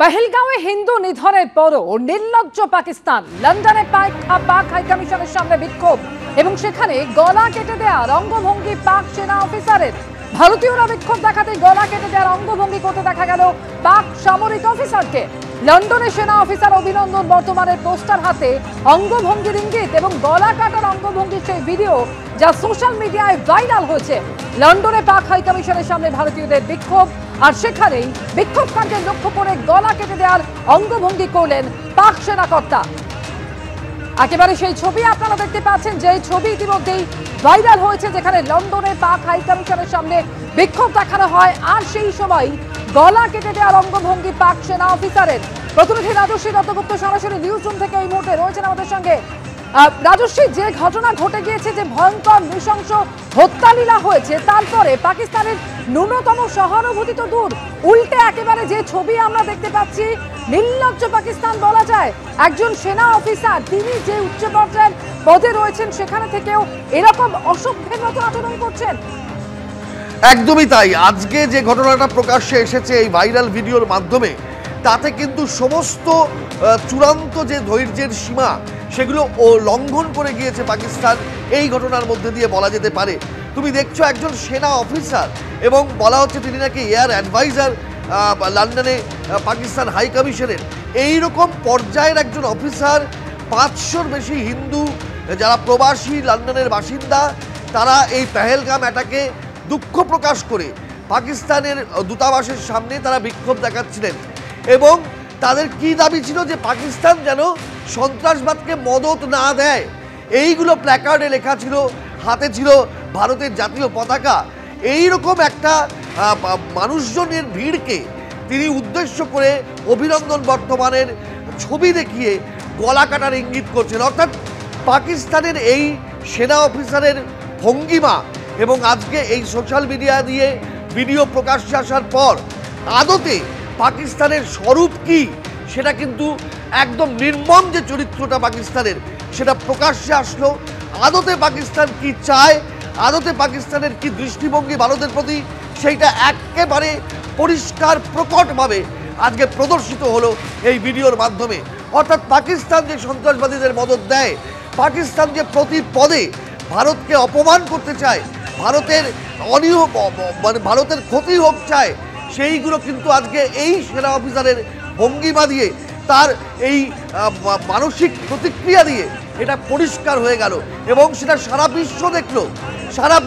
पहलगांवे हिंदू निधনের পরও নির্লজ্জ পাকিস্তান লন্ডনে পাক হাই কমিশনের সামনে বিক্ষোভ এবং সেখানে গলা কেটে দেয়া রঙ্গভঙ্গি পাক সেনা অফিসারের। ভারতীয়রা বিক্ষোভ দেখাতে গলা কেটে দেওয়ার অঙ্গভঙ্গি করতে দেখা গেল পাক সামরিক অফিসারকে। লন্ডনে সেনা অফিসার অভিনন্দন বর্তমানের পোস্টার হাতে অঙ্গভঙ্গির ইঙ্গিত এবং গলা কাটার অঙ্গভঙ্গির সেই ভিডিও যা সোশ্যাল মিডিয়ায় ভাইরাল হয়েছে। লন্ডনে পাক হাই কমিশনের সামনে ভারতীয়দের বিক্ষোভ, আর সেখানেই বিক্ষোভকারীদের লক্ষ্য করে গলা কেটে দেওয়ার অঙ্গভঙ্গি করলেন পাক সেনাকর্তা। একেবারে সেই ছবি আপনারা দেখতে পাচ্ছেন, যে ছবি ইতিমধ্যেই ভাইরাল হয়েছে, যেখানে লন্ডনে পাক হাই কমিশনের সামনে বিক্ষোভ দেখানো হয় আর সেই সময় গলা কেটে দেওয়ার অঙ্গভঙ্গি পাক সেনা অফিসারের। প্রতিনিধি রাজশ্রী দত্তগুপ্ত সরাসরি নিউজ রুম থেকে এই মুহূর্তে রয়েছেন আমাদের সঙ্গে। রাজশ্রী, যে ঘটনা ঘটে গিয়েছে, যে ভয়ঙ্কর নৃশংস হত্যালীলা হয়েছে, তারপরে পাকিস্তানের ন্যূনতম সহানুভূতি তো দূর, উল্টে একেবারে যে ছবি আমরা দেখতে পাচ্ছি, নির্লজ্জ পাকিস্তান বলা যায়। একজন সেনা অফিসার, তিনি যে উচ্চ পর্যায়ের পদে রয়েছেন, সেখানে থেকেও এরকম অসভ্যের মতো আচরণ করছেন। একদমই তাই। আজকে যে ঘটনাটা প্রকাশ্যে এসেছে এই ভাইরাল ভিডিওর মাধ্যমে, তাতে কিন্তু সমস্ত চূড়ান্ত যে ধৈর্যের সীমা সেগুলো লঙ্ঘন করে গিয়েছে পাকিস্তান এই ঘটনার মধ্যে দিয়ে বলা যেতে পারে। তুমি দেখছো একজন সেনা অফিসার এবং বলা হচ্ছে তিনি নাকি এয়ার অ্যাডভাইজার লন্ডনে পাকিস্তান হাই কমিশনের। এইরকম পর্যায়ের একজন অফিসার, 500-র বেশি হিন্দু যারা প্রবাসী লন্ডনের বাসিন্দা, তারা এই পেহেলগাম অ্যাটাকে দুঃখ প্রকাশ করে পাকিস্তানের দূতাবাসের সামনে তারা বিক্ষোভ দেখাচ্ছিলেন এবং তাদের কি দাবি ছিল যে পাকিস্তান যেন সন্ত্রাসবাদকে মদত না দেয়। এইগুলো প্ল্যাকার্ডে লেখা ছিল, হাতে ছিল ভারতের জাতীয় পতাকা। এইরকম একটা মানুষজনের ভিড়কে তিনি উদ্দেশ্য করে অভিনন্দন বর্তমানের ছবি দেখিয়ে গলা কাটার ইঙ্গিত করছেন। অর্থাৎ পাকিস্তানের এই সেনা অফিসারের ভঙ্গিমা এবং আজকে এই সোশ্যাল মিডিয়া দিয়ে ভিডিও প্রকাশ্যে আসার পর আদতে পাকিস্তানের স্বরূপ কি সেটা কিন্তু একদম নির্মম যে চরিত্রটা পাকিস্তানের, সেটা প্রকাশ্যে আসলো। আদতে পাকিস্তান কি চায়, আদতে পাকিস্তানের কি দৃষ্টিভঙ্গি ভারতের প্রতি, সেইটা একেবারে পরিষ্কার প্রকটভাবে আজকে প্রদর্শিত হলো এই ভিডিওর মাধ্যমে। অর্থাৎ পাকিস্তান যে সন্ত্রাসবাদীদের মদত দেয়, পাকিস্তান যে প্রতি পদে ভারতকে অপমান করতে চায়, ভারতের ভারতের ক্ষতি হোক চায়, সেইগুলো কিন্তু আজকে এই সেনা অফিসারের ভঙ্গিমা দিয়ে, তার এই মানসিক প্রতিক্রিয়া দিয়ে এটা পরিষ্কার হয়ে গেল এবং সেটা সারা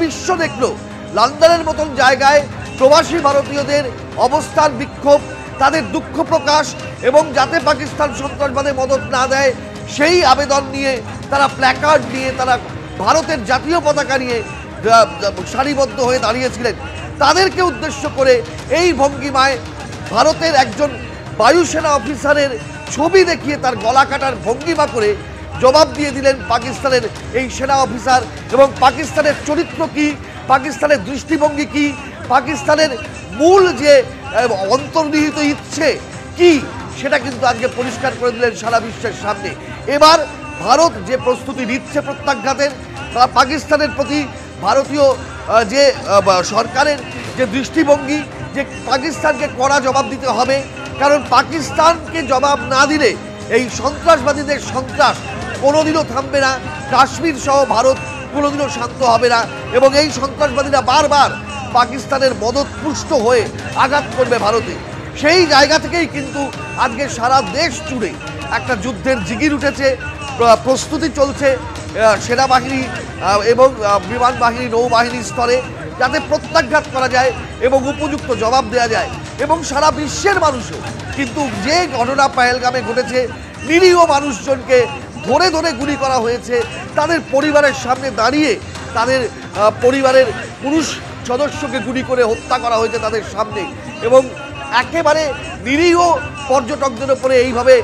বিশ্ব দেখলো। লন্ডনের মতন জায়গায় প্রবাসী ভারতীয়দের অবস্থান, বিক্ষোভ, তাদের দুঃখ প্রকাশ এবং যাতে পাকিস্তান সন্ত্রাসবাদে মদত না দেয় সেই আবেদন নিয়ে তারা প্ল্যাকার্ড নিয়ে, তারা ভারতের জাতীয় পতাকা নিয়ে সারিবদ্ধ হয়ে দাঁড়িয়েছিলেন। তাদেরকে উদ্দেশ্য করে এই ভঙ্গিমায় ভারতের একজন বায়ুসেনা অফিসারের ছবি দেখিয়ে তার গলা কাটার ভঙ্গিমা করে জবাব দিয়ে দিলেন পাকিস্তানের এই সেনা অফিসার। এবং পাকিস্তানের চরিত্র কি, পাকিস্তানের দৃষ্টিভঙ্গি কি, পাকিস্তানের মূল যে অন্তর্নিহিত ইচ্ছে কি, সেটা কিন্তু আজকে পরিষ্কার করে দিলেন সারা বিশ্বের সামনে। এবার ভারত যে প্রস্তুতি নিচ্ছে প্রত্যাঘাতের, পাকিস্তানের প্রতি ভারতীয় যে সরকারের যে দৃষ্টিভঙ্গি, যে পাকিস্তানকে কড়া জবাব দিতে হবে, কারণ পাকিস্তানকে জবাব না দিলে এই সন্ত্রাসবাদীদের সন্ত্রাস কোনোদিনও থামবে না। কাশ্মীর সহ ভারত কোনোদিনও শান্ত হবে না এবং এই সন্ত্রাসবাদীরা বারবার পাকিস্তানের মদতপুষ্ট হয়ে আঘাত করবে ভারতে। সেই জায়গা থেকেই কিন্তু আজকে সারা দেশ জুড়ে একটা যুদ্ধের জিগির উঠেছে, প্রস্তুতি চলছে সেনাবাহিনী এবং বিমান বাহিনী, নৌবাহিনী স্তরে, যাতে প্রত্যাঘাত করা যায় এবং উপযুক্ত জবাব দেওয়া যায়। এবং সারা বিশ্বের মানুষও কিন্তু যে ঘটনা পেহেলগামে ঘটেছে, নিরীহ মানুষজনকে ধরে ধরে গুলি করা হয়েছে, তাদের পরিবারের সামনে দাঁড়িয়ে তাদের পরিবারের পুরুষ সদস্যকে গুলি করে হত্যা করা হয়েছে তাদের সামনে, এবং একেবারে নিরীহ পর্যটকদের উপরে এইভাবে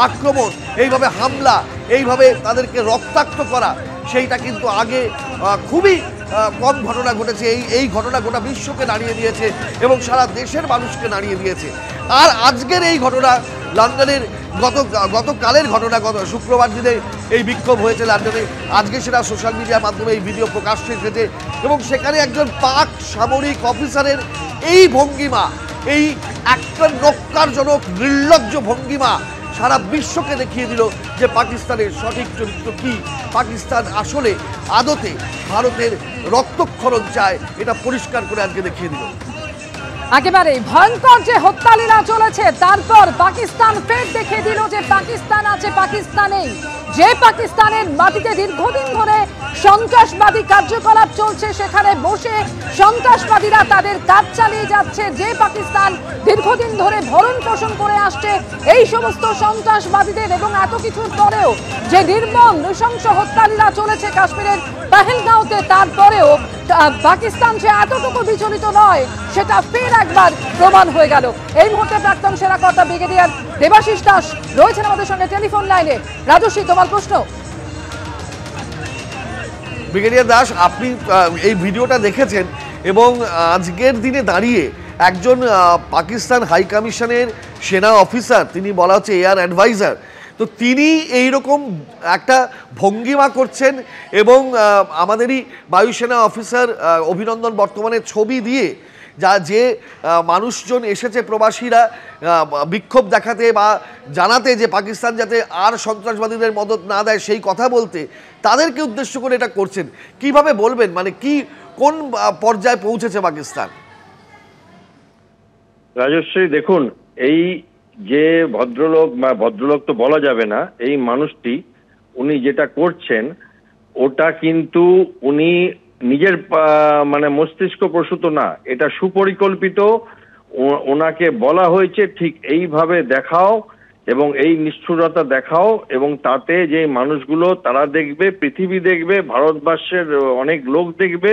আক্রমণ, এইভাবে হামলা, এইভাবে তাদেরকে রক্তাক্ত করা, সেইটা কিন্তু আগে খুবই কম ঘটনা ঘটেছে। এই ঘটনা গোটা বিশ্বকে নাড়িয়ে দিয়েছে এবং সারা দেশের মানুষকে নাড়িয়ে দিয়েছে। আর আজকের এই ঘটনা লন্ডনের গতকালের ঘটনা, গত শুক্রবার দিনে এই বিক্ষোভ হয়েছে লন্ডনে। আজকে সেটা সোশ্যাল মিডিয়ার মাধ্যমে এই ভিডিও প্রকাশ্যে এসেছে এবং সেখানে একজন পাক সামরিক অফিসারের এই ভঙ্গিমা, এই একটা নক্কারজনক নির্লজ্জ ভঙ্গিমা সারা বিশ্বকে দেখিয়ে দিল যে পাকিস্তানের সঠিক চরিত্র কি। পাকিস্তান আসলে আদতে ভারতের রক্তক্ষরণ চায়, এটা পরিষ্কার করে আজকে দেখিয়ে দিল। একেবারে ভয়ঙ্কর যে হত্যালীলা চলেছে, তারপর পাকিস্তান ফের দেখিয়ে দিল যে পাকিস্তান আছে, পাকিস্তানেই। যে পাকিস্তানের মাটিতে দীর্ঘদিন ধরে সন্ত্রাসবাদী কার্যকলাপ চলছে, সেখানে বসে সন্ত্রাসবাদীরা তাদের কাজ চালিয়ে যাচ্ছে। যে পাকিস্তান দীর্ঘদিন ধরে ভরণ পোষণ করে আসছে এই সমস্ত সন্ত্রাসবাদীদের, এবং এত কিছুর পরেও যে নির্মম নৃশংস হত্যালীলা চলেছে কাশ্মীরের পেহেলগাঁওতে, তারপরেও পাকিস্তান যে এতটুকু বিচলিত নয় সেটা ফের একবার প্রমাণ হয়ে গেল। এই মুহূর্তে প্রাক্তন সেনা কর্তা ব্রিগেডিয়ার দেবাশিস দাস রয়েছেন আমাদের সঙ্গে টেলিফোন লাইনে। রাজশ্রী, তোমার প্রশ্ন। ব্রিগেডিয়ার দাস, আপনি এই ভিডিওটা দেখেছেন এবং আজকের দিনে দাঁড়িয়ে একজন পাকিস্তান হাই কমিশনের সেনা অফিসার, তিনি বলা হচ্ছে এয়ার অ্যাডভাইজার, তো তিনি এইরকম একটা ভঙ্গিমা করছেন এবং আমাদেরই বায়ুসেনা অফিসার অভিনন্দন বর্তমানের ছবি দিয়ে যে মানুষজন এসেছে প্রবাসীরা বিক্ষোভ দেখাতে বা জানাতে যে পাকিস্তান যাতে আর সন্ত্রাসবাদীদের মদত না দেয় সেই কথা বলতে, তাদেরকে উদ্দেশ্য করে এটা করছেন। কিভাবে বলবেন, মানে কোন পর্যায়ে পৌঁছেছে পাকিস্তান? রাজশ্রী, দেখুন, এই যে ভদ্রলোক তো বলা যাবে না, এই মানুষটি উনি যেটা করছেন ওটা কিন্তু উনি নিজের মানে মস্তিষ্ক প্রসূত না, এটা সুপরিকল্পিত। ওনাকে বলা হয়েছে ঠিক এইভাবে দেখাও এবং এই নিষ্ঠুরতা দেখাও, এবং তাতে যে মানুষগুলো তারা দেখবে, পৃথিবী দেখবে, ভারতবর্ষের অনেক লোক দেখবে,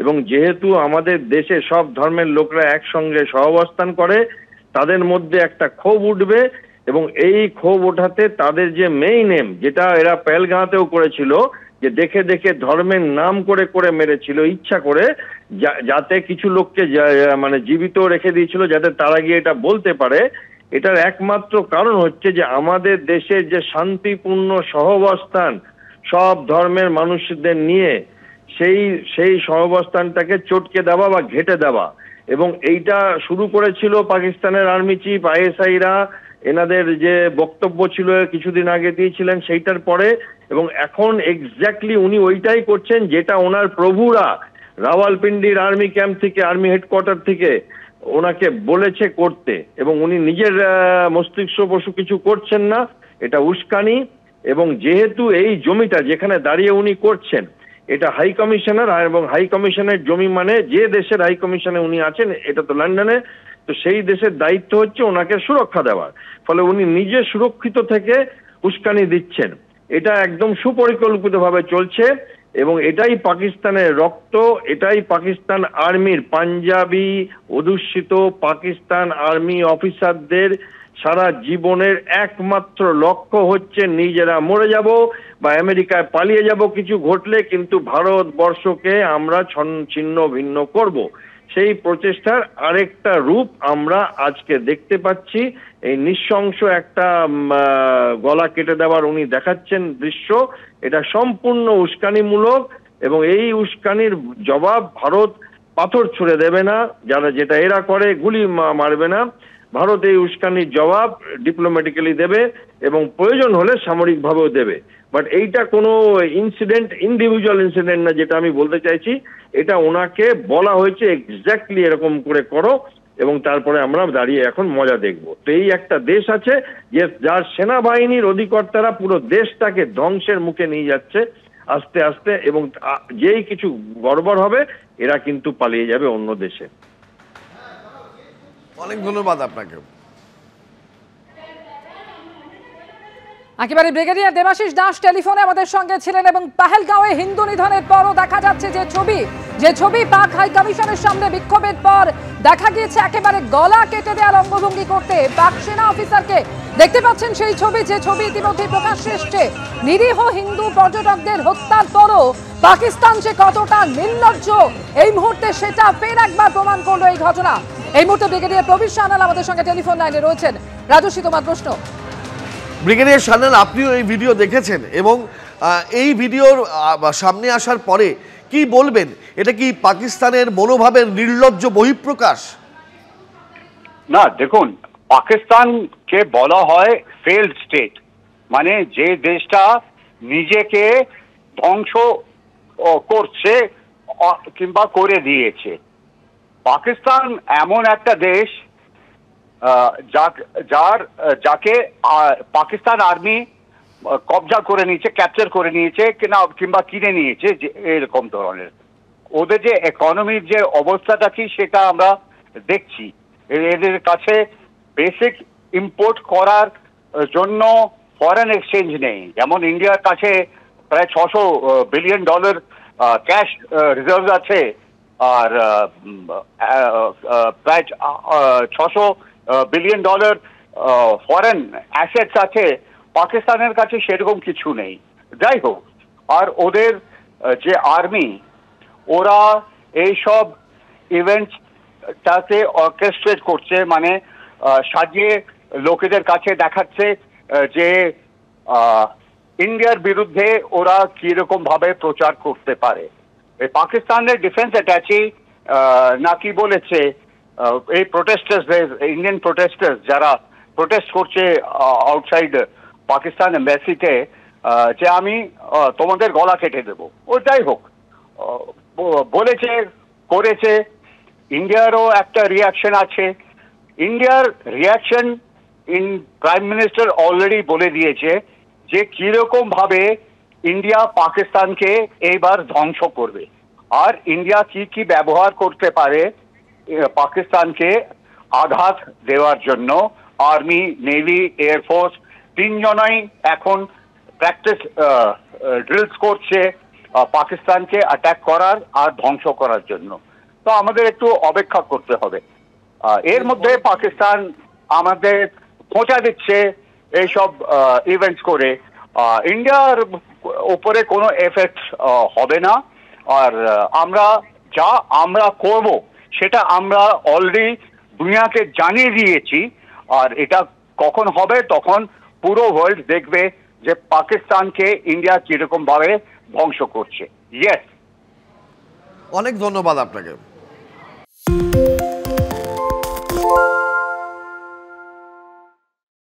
এবং যেহেতু আমাদের দেশে সব ধর্মের লোকরা একসঙ্গে সহাবস্থান করে, তাদের মধ্যে একটা ক্ষোভ উঠবে, এবং এই ক্ষোভ ওঠাতে তাদের যে মেইন এম, যেটা এরা পেহেলগাঁওতেও করেছিল, যে দেখে দেখে ধর্মের নাম করে করে মেরেছিল ইচ্ছা করে, যাতে কিছু লোককে মানে জীবিত রেখে দিয়েছিল যাতে তারা গিয়ে এটা বলতে পারে। এটার একমাত্র কারণ হচ্ছে যে আমাদের দেশের যে শান্তিপূর্ণ সহাবস্থান সব ধর্মের মানুষদের নিয়ে, সেই সহাবস্থানটাকে চটকে দেওয়া বা ঘেঁটে দেওয়া। এবং এইটা শুরু করেছিল পাকিস্তানের আর্মি চিফ, আইএসআইরা, এনাদের যে বক্তব্য ছিল কিছুদিন আগে দিয়েছিলেন সেইটার পরে, এবং এখন এক্স্যাক্টলি উনি ওইটাই করছেন যেটা ওনার প্রভুরা রাওয়ালপিন্ডির আর্মি ক্যাম্প থেকে, আর্মি হেডকোয়ার্টার থেকে ওনাকে বলেছে করতে, এবং উনি নিজের মস্তিষ্ক পশু কিছু করছেন না, এটা উস্কানি। এবং যেহেতু এই জমিটা যেখানে দাঁড়িয়ে উনি করছেন এটা হাই কমিশনার, এবং হাই কমিশনের জমি মানে যে দেশের হাই কমিশনে উনি আছেন, এটা তো লন্ডনে, তো সেই দেশের দায়িত্ব হচ্ছে ওনাকে সুরক্ষা দেওয়ার। ফলে উনি নিজে সুরক্ষিত থেকে উস্কানি দিচ্ছেন। এটা একদম সুপরিকল্পিতভাবে চলছে, এবং এটাই পাকিস্তানের রক্ত, এটাই পাকিস্তান আর্মির পাঞ্জাবি অধ্যুষিত পাকিস্তান আর্মি অফিসারদের সারা জীবনের একমাত্র লক্ষ্য হচ্ছে নিজেরা মরে যাব বা আমেরিকায় পালিয়ে যাব কিছু ঘটলে, কিন্তু ভারতবর্ষকে আমরা ছিন্ন ভিন্ন করব। সেই প্রচেষ্টার আরেকটা রূপ আমরা আজকে দেখতে পাচ্ছি। এই নৃশংস একটা গলা কেটে দেওয়ার উনি দেখাচ্ছেন দৃশ্য, এটা সম্পূর্ণ উস্কানিমূলক, এবং এই উস্কানির জবাব ভারত পাথর ছুঁড়ে দেবে না, যেটা এরা করে গুলি মারবে না। ভারত এই উস্কানির জবাব ডিপ্লোম্যাটিক্যালি দেবে এবং প্রয়োজন হলে সামরিকভাবেও দেবে। বাট এইটা কোনো ইন্ডিভিজুয়াল ইনসিডেন্ট না, যেটা আমি বলতে চাইছি। এটা ওনাকে বলা হয়েছে এক্স্যাক্টলি এরকম করে করো, এবং তারপরে আমরা দাঁড়িয়ে এখন মজা দেখব। তো এই একটা দেশ আছে যে যার সেনাবাহিনীর অধিকর্তারা পুরো দেশটাকে ধ্বংসের মুখে নিয়ে যাচ্ছে আস্তে আস্তে, এবং যেই কিছু গড়বড় হবে এরা কিন্তু পালিয়ে যাবে অন্য দেশে। অনেক ধন্যবাদ আপনাকে। একেবারে ব্রিগেডিয়ার দেবাশিস দাস টেলিফোনে আমাদের সঙ্গে ছিলেন, এবং পেহেলগাঁওয়ে হিন্দু নিধনের পরও দেখা যাচ্ছে যে ছবি পাক হাই কমিশনের সামনে বিক্ষোভের পর দেখা গিয়েছে একেবারে গলা কেটে দেওয়ার অঙ্গভঙ্গি করতে পাক সেনা অফিসারকে। দেখতে পাচ্ছেন সেই ছবি, যে ছবি ইতিমধ্যে প্রকাশ্যে এসছে। নিরীহ হিন্দু পর্যটকদের হত্যার পরও পাকিস্তান যে কতটা নির্লজ্জ এই মুহূর্তে সেটা ফের একবার প্রমাণ করলো এই ঘটনা। এই মুহূর্তে ব্রিগেডিয়ার প্রবীর সান্যাল আমাদের সঙ্গে টেলিফোন লাইনে রয়েছেন। রাজশ্রী, তোমার প্রশ্ন। ব্রিগেডিয়ার সান্যাল, আপনিও এই ভিডিও দেখেছেন এবং এই ভিডিওর সামনে আসার পরে কি বলবেন? এটা কি পাকিস্তানের মনোভাবের নির্লজ্জ বহিঃপ্রকাশ? না দেখুন, পাকিস্তানকে বলা হয় ফেল্ড স্টেট, মানে যে দেশটা নিজেকে ধ্বংস করছে কিংবা করে দিয়েছে। পাকিস্তান এমন একটা দেশ যাকে পাকিস্তান আর্মি কবজা করে নিয়েছে, ক্যাপচার করে নিয়েছে কিংবা কিনে নিয়েছে, যে এরকম ধরনের। ওদের যে ইকোনমির যে অবস্থাটা কি সেটা আমরা দেখছি। এদের কাছে বেসিক ইম্পোর্ট করার জন্য ফরেন এক্সচেঞ্জ নেই। যেমন ইন্ডিয়ার কাছে প্রায় $600 বিলিয়ন ক্যাশ রিজার্ভ আছে, আর প্রায় $600 বিলিয়ন ফরেন অ্যাসেটস আছে। পাকিস্তানের কাছে সেরকম কিছু নেই। যাই হোক, আর ওদের যে আর্মি, ওরা এইসব ইভেন্টটাকে অর্কেস্ট্রেট করছে, মানে সাজিয়ে লোকেদের কাছে দেখাচ্ছে যে ইন্ডিয়ার বিরুদ্ধে ওরা কিরকম ভাবে প্রচার করতে পারে। এই পাকিস্তানের ডিফেন্স অ্যাটাচি নাকি বলেছে এই প্রোটেস্টার্সদের, ইন্ডিয়ান প্রোটেস্টার্স যারা প্রোটেস্ট করছে আউটসাইড পাকিস্তান এম্বাসিতে, যে আমি তোমাদের গলা কেটে দেবো। ও যাই হোক, বলেছে, করেছে। ইন্ডিয়ারও একটা রিয়াকশন আছে। ইন্ডিয়ার রিয়াকশন প্রাইম মিনিস্টার অলরেডি বলে দিয়েছে যে কিরকম ভাবে ইন্ডিয়া পাকিস্তানকে এইবার ধ্বংস করবে, আর ইন্ডিয়া কি কি ব্যবহার করতে পারে পাকিস্তানকে আঘাত দেওয়ার জন্য। আর্মি, নেভি, এয়ারফোর্স তিনজনই এখন প্র্যাকটিস ড্রিলস করছে পাকিস্তানকে অ্যাটাক করার আর ধ্বংস করার জন্য। তো আমাদের একটু অপেক্ষা করতে হবে। এর মধ্যে পাকিস্তান আমাদের খোঁচা দিচ্ছে এইসব ইভেন্টস করে। ইন্ডিয়ার উপরে কোনো এফেক্ট হবে না। আর আমরা করব সেটা আমরা অলরেডি দুনিয়াকে জানিয়ে দিয়েছি। আর এটা কখন হবে, তখন পুরো ওয়ার্ল্ড দেখবে যে পাকিস্তানকে ইন্ডিয়া কিরকম ভাবে ধ্বংস করছে। ইয়েস, অনেক ধন্যবাদ আপনাকে।